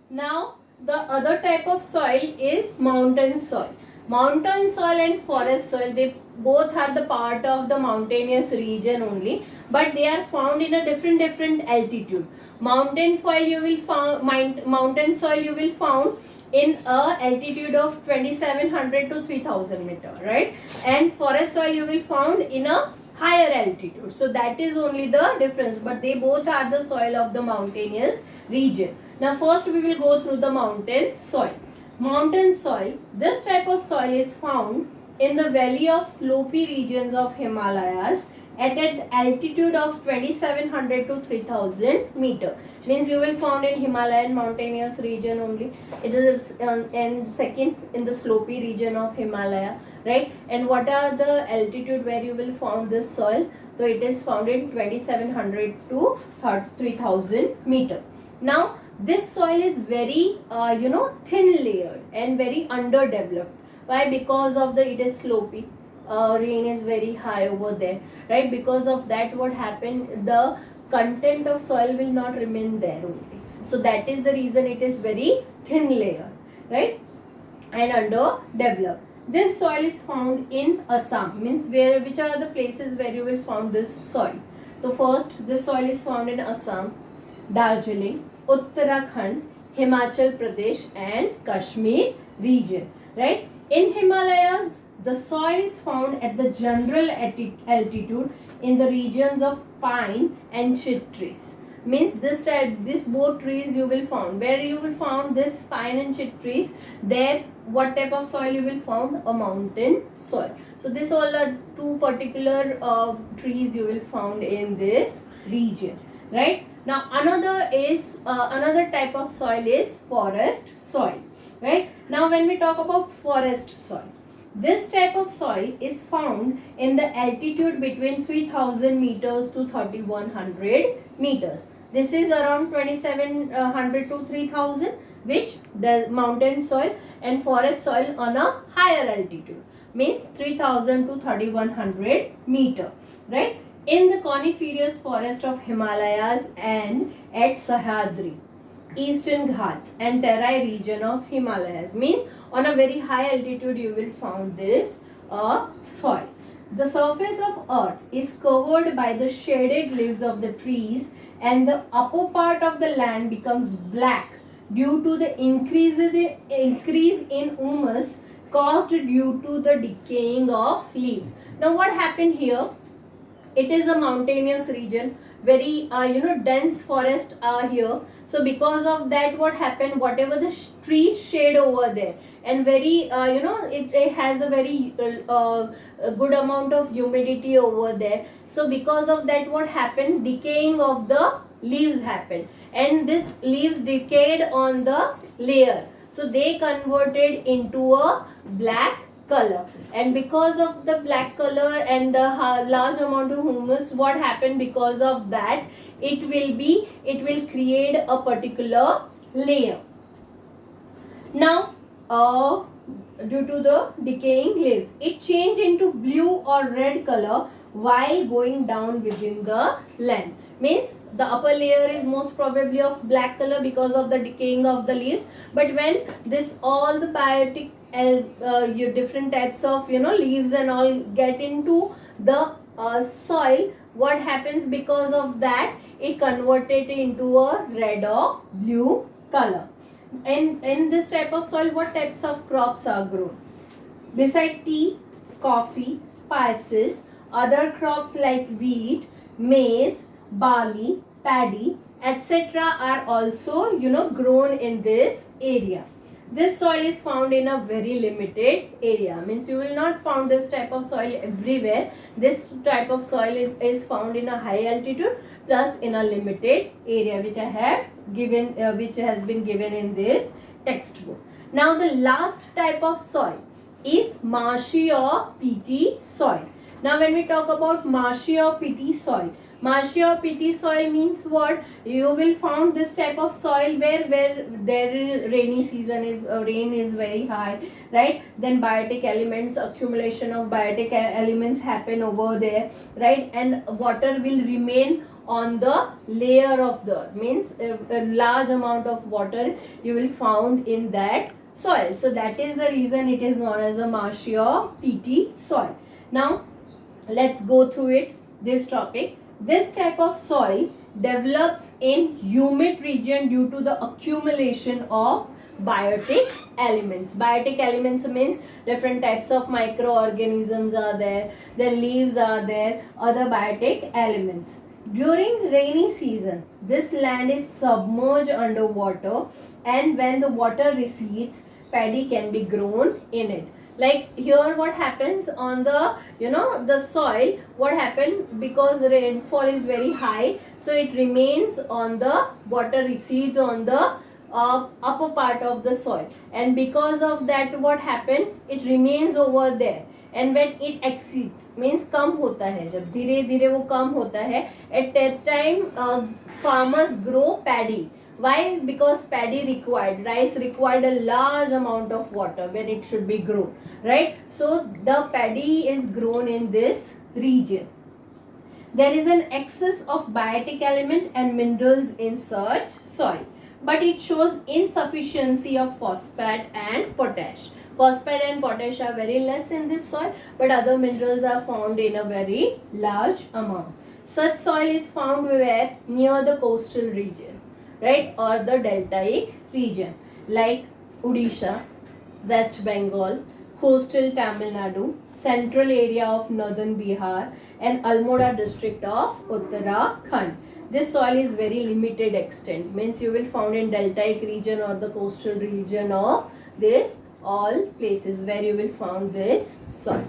Now the other type of soil is mountain soil. Mountain soil and forest soil, they both are the part of the mountainous region only, but they are found in a different altitude. Mountain soil you will found in a altitude of 2700 to 3000 meter, right? And forest soil you will found in a higher altitude. So that is only the difference, but they both are the soil of the mountainous region. Now first we will go through the mountain soil. Mountain soil, this type of soil is found in the valley of slopy regions of Himalayas at an altitude of 2700 to 3000 meter. Means you will found in Himalayan mountainous region only. It is and second in the slopy region of Himalaya, right? And what are the altitude where you will found this soil? So it is found in 2700 to 3000 meter. Now this soil is very thin layered and very underdeveloped. Why? Because of it is slopy, rain is very high over there, right? Because of that, what happened, the content of soil will not remain there only. So that is the reason it is very thin layer, right, and underdeveloped. This soil is found in Assam. Means which are the places where you will found this soil? So first, this soil is found in Assam, Darjeeling, Uttarakhand, Himachal Pradesh and Kashmir region, right? In Himalayas, the soil is found at the general altitude in the regions of pine and chit trees. Means this both trees you will found. Where you will found this pine and chit trees, there what type of soil you will found? A mountain soil. So this all are two particular trees you will found in this region, right? Now another type of soil is forest soil, right? Now when we talk about forest soil, this type of soil is found in the altitude between 3000 meters to 3100 meters. This is around 2700 to 3000, which the mountain soil, and forest soil on a higher altitude means 3000 to 3100 meter, right? In the coniferous forest of Himalayas and at Sahyadri, Eastern Ghats and Terai region of Himalayas. Means on a very high altitude you will found this soil. The surface of earth is covered by the shaded leaves of the trees and the upper part of the land becomes black due to the increase in humus caused due to the decaying of leaves. Now what happened here? It is a mountainous region, very dense forest are here. So because of that, what happened, whatever the trees shade over there, and very it has a very a good amount of humidity over there. So because of that, what happened, decaying of the leaves happened, and this leaves decayed on the layer, so they converted into a black color. And because of the black color and the large amount of humus, what happened, because of that, it will create a particular layer. Now due to the decaying leaves, it changed into blue or red color while going down within the land. Means the upper layer is most probably of black color because of the decaying of the leaves, but when this all the biotic your different types of leaves and all get into the soil, what happens, because of that, it converted into a red or blue color. And in this type of soil, what types of crops are grown? Beside tea, coffee, spices, other crops like wheat, maize, barley, paddy, etc. are also grown in this area. This soil is found in a very limited area. Means you will not found this type of soil everywhere. This type of soil is found in a high altitude plus in a limited area, which I have given, which has been given in this textbook. Now the last type of soil is marshy or peaty soil. Now when we talk about marshy or peaty soil, marshy or peaty soil means what? You will found this type of soil where there is rainy season is rain is very high, right? Then biotic elements, accumulation of biotic elements happen over there, right? And water will remain on the layer of the earth, means a large amount of water you will found in that soil. So that is the reason it is known as a marshy or peaty soil. Now let's go through it, this topic. This type of soil develops in humid region due to the accumulation of biotic elements. Biotic elements means different types of microorganisms are there, the leaves are there, other biotic elements. During rainy season, this land is submerged underwater, and when the water recedes, paddy can be grown in it. Like here what happens on the, the soil, what happened, because rainfall is very high, so it remains on the, water recedes on the upper part of the soil, and because of that what happened, it remains over there. And when it exceeds means कम होता है, जब धीरे धीरे वो कम होता है, at that time farmers grow paddy. Why? Because paddy required, rice required a large amount of water when it should be grown, right? So the paddy is grown in this region. There is an excess of biotic element and minerals in such soil, but it shows insufficiency of phosphate and potash. Phosphate and potash are very less in this soil, but other minerals are found in a very large amount. Such soil is found where? Near the coastal region, right, or the deltaic region, like Odisha, West Bengal, coastal Tamil Nadu, central area of northern Bihar, and Almora district of Uttarakhand. This soil is very limited extent, means you will found in deltaic region or the coastal region of this all places where you will found this soil.